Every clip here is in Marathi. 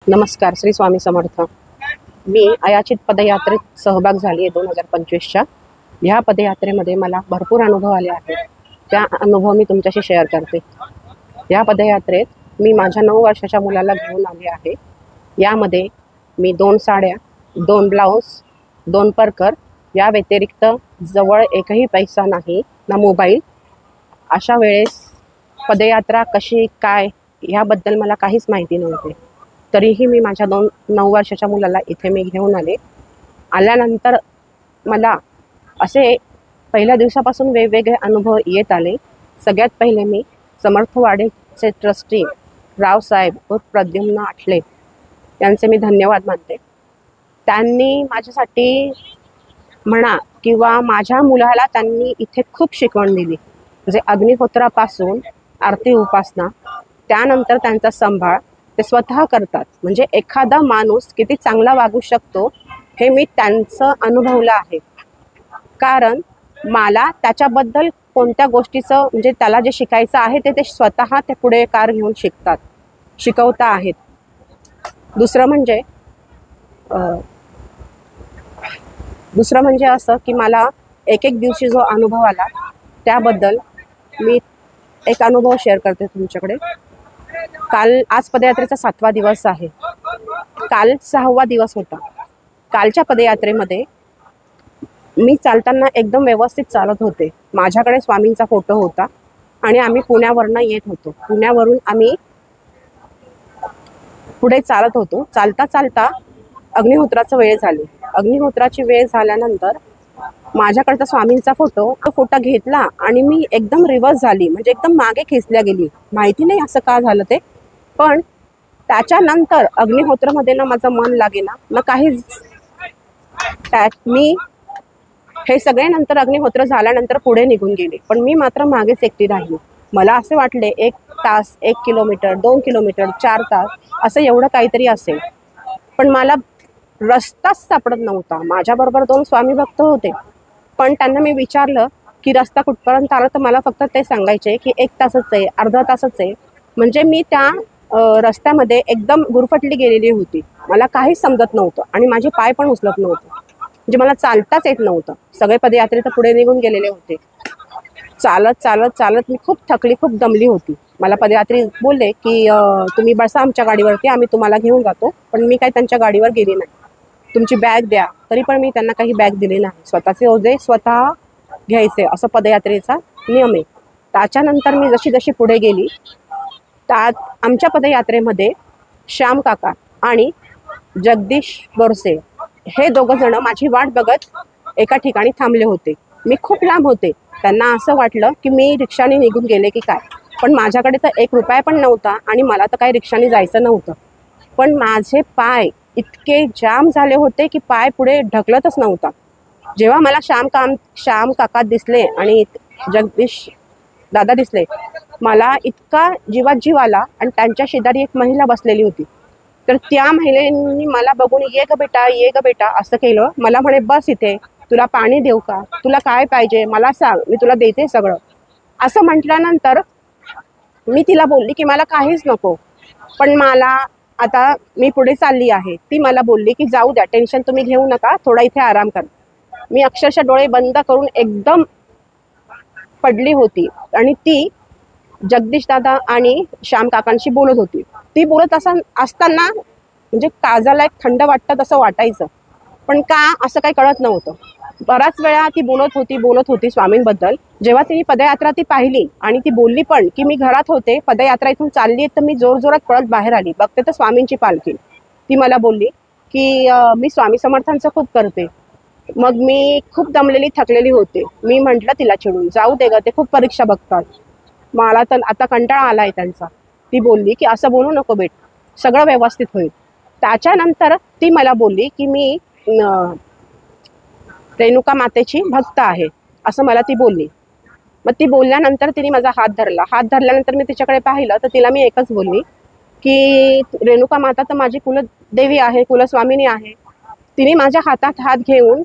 नमस्कार. श्री स्वामी समर्थ. मी अयाचित पदयात्रेत सहभाग झाली आहे 2025च्या. ह्या पदयात्रेमध्ये मला भरपूर अनुभव आले आहेत. त्या अनुभव मी तुमच्याशी शेअर करते. या पदयात्रेत मी माझ्या 9 वर्षाच्या मुलाला घेऊन आले आहे. यामध्ये मी 2 साड्या, 2 ब्लाऊज, 2 परकर, या व्यतिरिक्त जवळ एकही पैसा नाही ना मोबाईल. अशा वेळेस पदयात्रा कशी काय ह्याबद्दल मला काहीच माहिती नव्हते. तरीही मी माझ्या 9 वर्षाच्या मुलाला इथे मी घेऊन आले. आल्यानंतर मला असे पहिल्या दिवसापासून वेगवेगळे अनुभव येत आले. सगळ्यात पहिले मी समर्थवाडीचे ट्रस्टी रावसाहेब उर्फ प्रद्युम्न आठले यांचे मी धन्यवाद मानते. त्यांनी माझ्यासाठी म्हणा किंवा माझ्या मुलाला त्यांनी इथे खूप शिकवण दिली. म्हणजे अग्निहोत्रापासून आरती उपासना, त्यानंतर त्यांचा सांभाळ ते स्वतः करतात. म्हणजे एखादा माणूस किती चांगला वागू शकतो हे मी त्यांचं अनुभवलं आहे. कारण मला त्याच्याबद्दल कोणत्या गोष्टीचं म्हणजे त्याला जे शिकायचं आहे ते स्वतः ते पुढे कार घेऊन शिकवता आहेत. दुसरं म्हणजे असं की मला एक दिवशी जो अनुभव आला त्याबद्दल मी एक अनुभव शेअर करते तुमच्याकडे. आज पदयात्रेचा 7वा दिवस आहे. काल 6वा दिवस होता. कालच्या पदयात्रेमध्ये मी चालताना एकदम व्यवस्थित चालत होते. माझ्याकडे स्वामींचा फोटो होता आणि आम्ही पुण्यावरनं येत होतो. पुण्यावरून आम्ही पुढे चालत होतो. चालता चालता अग्निहोत्राची वेळ झाली. अग्निहोत्राची वेळ झाल्यानंतर माझ्याकडचा स्वामींचा फोटो घेतला आणि मी एकदम रिव्हर्स झाली. म्हणजे एकदम मागे खेचल्या गेली. माहिती नाही असं का झालं ते. पण त्याच्यानंतर अग्निहोत्रामध्ये ना माझं मन लागेना ना काहीच. मी हे सगळे नंतर अग्निहोत्र झाल्यानंतर पुढे निघून गेले. पण मी मात्र मागेच एकटी राहिली. मला असे वाटले 1 तास, 1 किलोमीटर, 2 किलोमीटर, 4 तास असं एवढं काहीतरी असेल. पण मला रस्ताच सापडत नव्हता. माझ्याबरोबर 2 स्वामी भक्त होते. पण त्यांना मी विचारलं की रस्ता कुठपर्यंत आला, तर मला फक्त ते सांगायचे की 1 तासच आहे, अर्धा तासच आहे. म्हणजे मी त्या रस्त्यामध्ये एकदम गुरफटली गेलेली होती. मला काहीच समजत नव्हतं आणि माझे पाय पण उचलत नव्हते. म्हणजे मला चालताच येत नव्हतं. सगळे पदयात्रेत पुढे निघून गेलेले होते. चालत चालत चालत मी खूप थकली, खूप दमली होती. मला पदयात्री बोलले की तुम्ही बसा आमच्या गाडीवरती, आम्ही तुम्हाला घेऊन जातो. पण मी काही त्यांच्या गाडीवर गेली नाही. तुमची बॅग द्या. तरी पण मी त्यांना काही बॅग दिली नाही. स्वतःचे ओझे स्वतः घ्यायचे असं पदयात्रेचा नियम आहे. त्याच्यानंतर मी जशी पुढे गेली त्यात आमच्या पदयात्रेमध्ये श्याम काका आणि जगदीश बोरसे हे 2 जण माझी वाट बघत एका ठिकाणी थांबले होते. मी खूप लांब होते. त्यांना असं वाटलं की मी रिक्षाने निघून गेले की काय. पण माझ्याकडे तर 1 रुपया पण नव्हता आणि मला तर काही रिक्षाने जायचं नव्हतं. पण माझे पाय इतके जाम झाले होते की पाय पुढे ढकलतच नव्हता. जेव्हा मला श्याम काका दिसले आणि जगदीश दादा दिसले, मला इतका जीवात जीव आला. आणि त्यांच्या शेजारी एक महिला बसलेली होती. तर त्या महिलेने मला बघून ये ग बेटा असं केलं. मला म्हणे बस इथे, तुला पाणी देऊ का, तुला काय पाहिजे मला सांग, मी तुला देते सगळं. असं म्हटल्यानंतर मी तिला बोलली की मला काहीच नको. पण मला आता मी पुढे चालली आहे. ती मला बोलली की जाऊ द्या, टेन्शन तुम्ही घेऊ नका, थोडा इथे आराम करा. मी अक्षरशः डोळे बंद करून एकदम पडली होती. आणि ती जगदीश दादा आणि श्याम काकांशी बोलत होती. ती बोलत असताना म्हणजे काजाला एक थंड वाटतं तसं वाटायचं. पण का असं काही कळत नव्हतं. बराच वेळा ती बोलत होती स्वामींबद्दल. जेव्हा तिने पदयात्रा ती पाहिली आणि ती बोलली पण की मी घरात होते, पदयात्रा इथून चालली आहे, तर मी जोरजोरात पळत बाहेर आली. बघते तर स्वामींची पालखी. ती मला बोलली की मी स्वामी समर्थांचं खूप करते. मग मी खूप दमलेली थकलेली होते. मी म्हटलं तिला चिडून, जाऊ दे ग, ते खूप परीक्षा बघतात, मला तर आता कंटाळा आला आहे त्यांचा. ती बोलली की असं बोलू नको बेट, सगळं व्यवस्थित होईल. त्याच्यानंतर ती मला बोलली की मी रेणुका मातेची भक्त आहे असं मला ती बोलली. मग ती बोलल्यानंतर तिने माझा हात धरला. हात धरल्यानंतर मी तिच्याकडे पाहिलं तर तिला मी एकच बोलली की रेणुका माता तर माझी कुलदेवी आहे, कुलस्वामिनी आहे. तिने माझ्या हातात हात घेऊन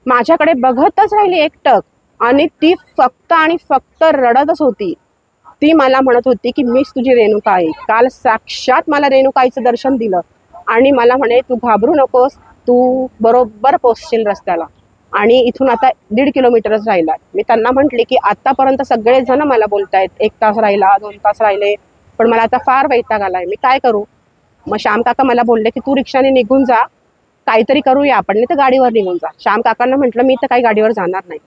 माझ्याकडे बघतच राहिली एकटक. आणि ती फक्त आणि फक्त रडतच होती. ती मला म्हणत होती की मीच तुझी रेणुका आहे. काल साक्षात मला रेणुकाईचं दर्शन दिलं. आणि मला म्हणे तू घाबरू नकोस, तू बरोबर पोहोचशील रस्त्याला, आणि इथून आता 1.5 किलोमीटरच राहिला. मी त्यांना म्हटले की आतापर्यंत सगळेजण मला बोलतायत 1 तास राहिला, 2 तास राहिले, पण मला आता फार वैताग आलाय, मी काय करू. मग श्याम काका मला बोलले की तू रिक्षाने निघून जा, काहीतरी करूया आपण, नाही तर गाडीवर निघून जा. श्याम काकांना म्हटलं मी तर काही गाडीवर जाणार नाही.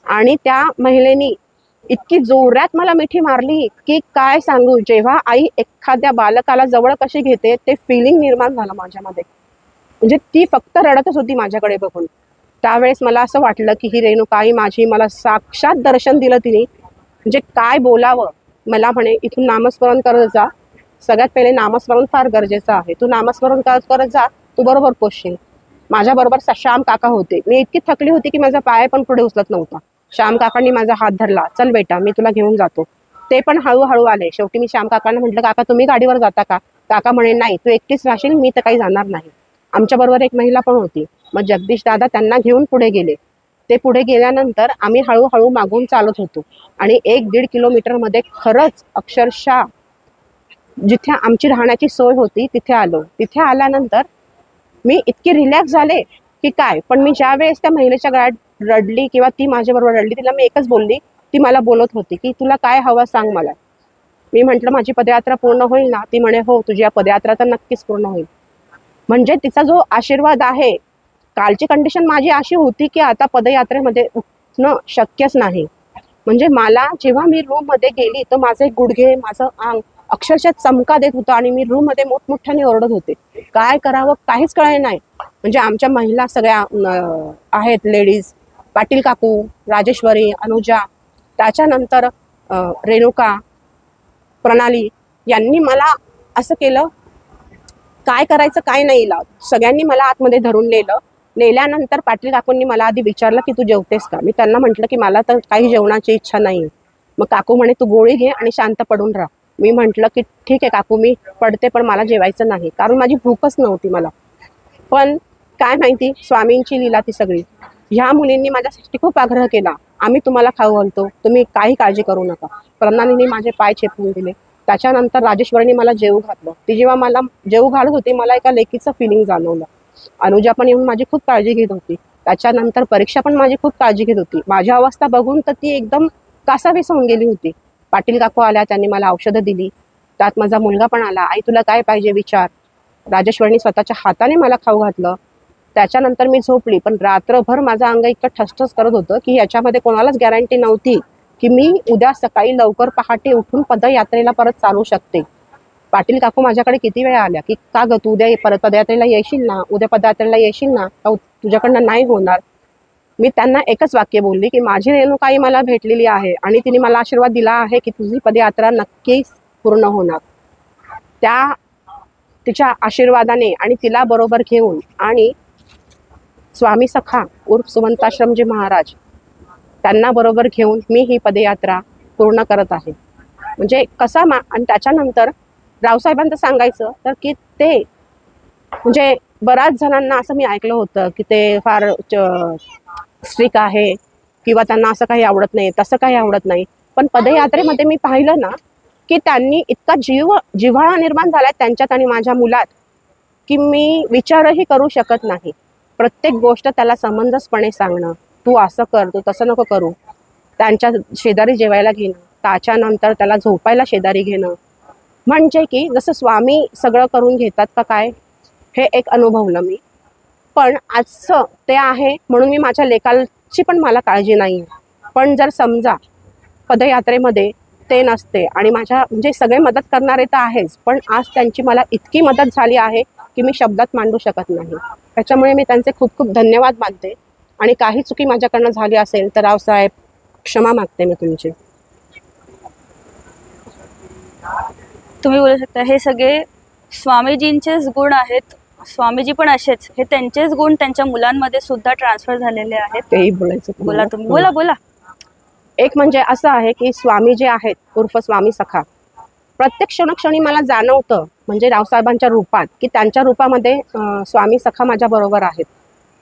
आणि त्या महिलेनी इतकी जोरात मला मिठी मारली की काय सांगू. जेव्हा आई एखाद्या बालकाला जवळ कशी घेते ते फिलिंग निर्माण झालं माझ्यामध्ये. म्हणजे ती फक्त रडतच होती माझ्याकडे बघून. त्यावेळेस मला असं वाटलं की ही रेणुका आई माझी, मला साक्षात दर्शन दिलं तिने. म्हणजे काय बोलावं. मला म्हणे इथून नामस्मरण करत जा, सगळ्यात पहिले नामस्मरण फार गरजेचं आहे, तू नामस्मरण करत जा, तू बरोबर पोचशील. माझ्याबरोबर श्याम काका होते. मी इतकी थकली होती की माझा पाय पण पुढे उचलत नव्हता. श्याम काकांनी माझा हात धरला, चल बेटा मी तुला घेऊन जातो. ते पण हळूहळू आले. शेवटी मी श्याम काकांना म्हटलं काका तुम्ही गाडीवर जाता का. काका म्हणे नाही तू एकटीच राहशील, मी तर काही जाणार नाही. आमच्याबरोबर एक महिला पण होती. मग जगदीश दादा त्यांना घेऊन पुढे गेले. ते पुढे गेल्यानंतर आम्ही हळूहळू मागून चालत होतो आणि 1-1.5 किलोमीटरमध्ये खरंच अक्षरशः जिथे आमची राहण्याची सोय होती तिथे आलो. तिथे आल्यानंतर मी इतकी रिलॅक्स झाले की काय. पण मी ज्या वेळेस त्या महिलेच्या गळ्यात रडली किंवा ती माझ्याबरोबर रडली, तिला मी एकच बोलली. ती मला बोलत होती की तुला काय हवं सांग मला. मी म्हटलं माझी पदयात्रा पूर्ण होईल ना. ती म्हणे हो तुझी पदयात्रा तर नक्कीच पूर्ण होईल. म्हणजे तिचा जो आशीर्वाद आहे. कालची कंडिशन माझी अशी होती की आता पदयात्रेमध्ये उठणं शक्यच नाही. म्हणजे मला जेव्हा मी रूममध्ये गेली तर माझे गुडघे, माझं अंग अक्षरशः चमका देत होतं आणि मी रूममध्ये मोठमोठ्याने ओरडत होते. काय करावं काहीच कळे नाही. म्हणजे आमच्या महिला सगळ्या आहेत लेडीज, पाटील काकू, राजेश्वरी, अनुजा, त्याच्यानंतर रेणुका, प्रणाली यांनी मला असं केलं काय करायचं काय नाही लाव. सगळ्यांनी मला आतमध्ये धरून नेल्यानंतर पाटील काकूंनी मला आधी विचारलं की तू जेवतेस का. मी त्यांना म्हटलं की मला तर काही जेवणाची इच्छा नाही. मग काकू म्हणे तू गोळी घे आणि शांत पडून राहा. मी म्हटलं की ठीक आहे काकू मी पडते, पण मला जेवायचं नाही, कारण माझी भूकच नव्हती मला. पण काय माहिती स्वामींची लीला ती सगळी. ह्या मुलींनी माझ्यासाठी खूप आग्रह केला, आम्ही तुम्हाला खाऊ घालतो, तुम्ही काही काळजी करू नका. प्रणालीने माझे पाय चेपवून दिले. त्याच्यानंतर राजेश्वरीने मला जेवू घातलं. ती जेव्हा मला जेवू घालत होती मला एका लेकीचं फिलिंग जाणवलं. अनुजा पण येऊन माझी खूप काळजी घेत होती. त्याच्यानंतर परीक्षा पण माझी खूप काळजी घेत होती. माझी अवस्था बघून तर ती एकदम कासावीस होऊन गेली होती. पाटील काकू आल्या, त्यांनी मला औषधं दिली. त्यात माझा मुलगा पण आला, आई तुला काय पाहिजे विचार. राजेश्वरीने स्वतःच्या हाताने मला खाऊ घातलं. त्याच्यानंतर मी झोपली. पण रात्रभर माझं अंग इतकं ठसठस करत होतं की याच्यामध्ये कोणालाच गॅरंटी नव्हती की मी उद्या सकाळी लवकर पहाटे उठून पदयात्रेला परत चालू शकते. पाटील काकू माझ्याकडे किती वेळा आल्या की का ग तू उद्या परत पदयात्रेला येशील ना, उद्या पदयात्रेला येशील ना, का तुझ्याकडनं नाही होणार. मी त्यांना एकच वाक्य बोलली की माझी रेणुकाई मला भेटलेली आहे आणि तिने मला आशीर्वाद दिला आहे की तुझी पदयात्रा नक्कीच पूर्ण होणार. त्या तिच्या आशीर्वादाने आणि तिला बरोबर घेऊन आणि स्वामी सखा उर्फ सुमंताश्रमजी महाराज त्यांना बरोबर घेऊन मी ही पदयात्रा पूर्ण करत आहे. म्हणजे कसा आणि त्याच्यानंतर रावसाहेबांचं सांगायचं तर की ते म्हणजे बऱ्याच जणांना असं मी ऐकलं होतं की ते फार स्ट्रिक आहे किंवा त्यांना असं काही आवडत नाही, तसं काही आवडत नाही. पण पदयात्रेमध्ये मी पाहिलं ना की त्यांनी इतका जिव्हाळा निर्माण झालाय त्यांच्यात आणि माझ्या मुलात की मी विचारही करू शकत नाही. प्रत्येक गोष्ट त्याला समंजसपणे सांगणं, तू असं कर, तू तसं नको करू. त्यांच्या शेजारी जेवायला घेणं, त्याच्यानंतर त्याला झोपायला शेजारी घेणं. म्हणजे की जसं स्वामी सगळं करून घेतात का काय हे एक अनुभवलं मी. पण आजचं ते आहे म्हणून मी माझ्या लेकाची पण मला काळजी नाही. पण जर समजा पदयात्रेमध्ये ते नसते आणि माझ्या म्हणजे सगळे मदत करणारे तर आहेच, पण आज त्यांची मला इतकी मदत झाली आहे की मी शब्दात मांडू शकत नाही. त्याच्यामुळे मी त्यांचे खूप खूप धन्यवाद मानते. आणि काही चुकी माझ्याकडनं झाली असेल तर रावसाहेब क्षमा मागते मी तुमची. तुम्ही बोलू शकता हे सगळे स्वामीजींचेच गुण आहेत. स्वामीजी पण असेच, हे त्यांचेच गुण त्यांच्या मुलांमध्ये सुद्धा ट्रान्सफर झालेले आहेत. तेही बोलायचं बोला तुम्ही, बोला बोला. एक म्हणजे असं आहे की स्वामी जे आहेत उर्फ स्वामी सखा प्रत्येक क्षणोक्षणी मला जाणवतं म्हणजे रावसाहेबांच्या रूपात की त्यांच्या रूपामध्ये स्वामी सखा माझ्या बरोबर आहेत.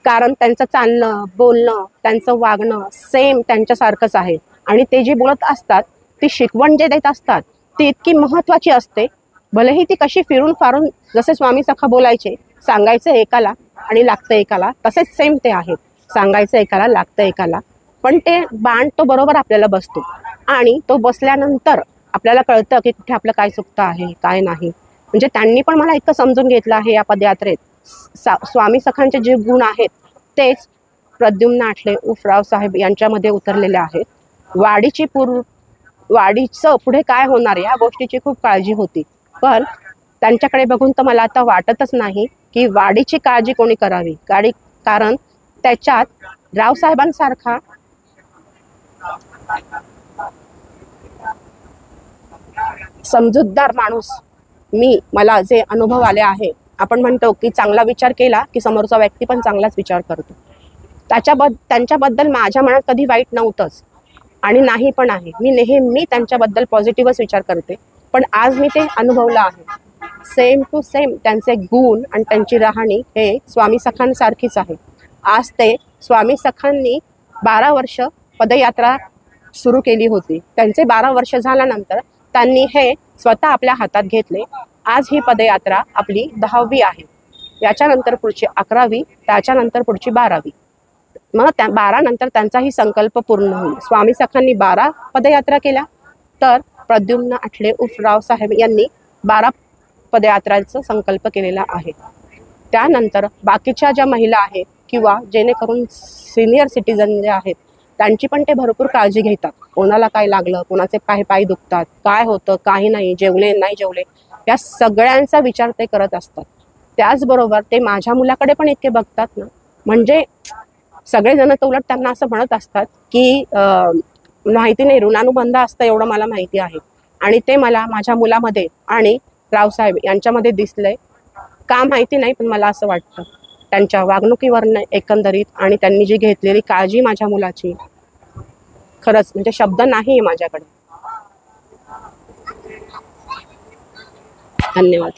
कारण त्यांचं चालणं बोलणं त्यांचं वागणं सेम त्यांच्यासारखंच आहे. आणि ते जे बोलत असतात ती शिकवण जे देत असतात ती इतकी महत्त्वाची असते. भलेही ती कशी फिरून फारून जसे स्वामी सखा बोलायचे सांगायचं एकाला आणि लागतं एकाला, तसेच सेम ते आहेत. सांगायचं एकाला, लागतं एकाला, पण ते बाण तो बरोबर आपल्याला बसतो आणि तो बसल्यानंतर आपल्याला कळतं की कुठे आपलं काय चुकतं आहे, काय नाही. म्हणजे त्यांनी पण मला इतकं समजून घेतलं आहे या पदयात्रेत. स्वामी सखांचे जे गुण आहेत तेच प्रद्युम्न आठले उर्फ रावसाहेब यांच्यामध्ये उतरलेले आहेत. वाडीचं पुढे काय होणार या गोष्टीची खूप काळजी होती, पण त्यांच्याकडे बघून तर मला आता वाटतच नाही की वाडीची काळजी कोणी करावी. कारण त्याच्यात रावसाहेबांसारखा समजूतदार माणूस मला जे अनुभव आले आहे. आपण म्हणतो की चांगला विचार केला की समोरचा व्यक्ती पण चांगलाच विचार करतो. त्यांच्याबद्दल माझ्या मनात कधी वाईट नव्हतंच आणि नाही पण आहे. मी नेहमी त्यांच्याबद्दल पॉझिटिव्हच विचार करते, पण आज मी ते अनुभवलं आहे. सेम टू सेम त्यांचे गुण आणि त्यांची राहणी हे स्वामी सखांसारखीच आहे. आज ते स्वामी सखांनी 12 वर्ष पदयात्रा सुरू केली होती. त्यांचे 12 वर्ष झाल्यानंतर त्यांनी हे स्वतः आपल्या हातात घेतले. आज ही पदयात्रा आपली 10वी आहे. याच्यानंतर पुढची 11वी, त्याच्यानंतर पुढची 12वी. मग 12 नंतर त्यांचाही संकल्प पूर्ण होईल. स्वामी सखांनी 12 पदयात्रा केल्या, तर प्रद्युम्न आठले उर्फ रावसाहेब यांनी 12 पदयात्रांचा संकल्प केलेला आहे. त्यानंतर बाकीच्या ज्या महिला आहेत किंवा जेणेकरून सिनियर सिटीजन जे आहेत त्यांची पण ते भरपूर काळजी घेतात. कोणाला काय लागलं, कोणाचे पाय दुखतात, काय होतं, काही नाही, जेवले नाही जेवले, या सगळ्यांचा विचार ते करत असतात. त्याचबरोबर ते माझ्या मुलाकडे पण इतके बघतात ना, म्हणजे सगळेजण तर उलट त्यांना असं म्हणत असतात की माहिती नाही, ऋणानुबंध असतं एवढं मला माहिती आहे. आणि ते मला माझ्या मुलामध्ये आणि रावसाहेब यांच्यामध्ये दिसलंय. का माहिती नाही, पण मला असं वाटतं त्यांच्या वागणुकीवरनं एकंदरीत आणि त्यांनी जी घेतलेली काळजी माझ्या मुलाची, खरंच म्हणजे शब्द नाही आहे माझ्याकडे. धन्यवाद.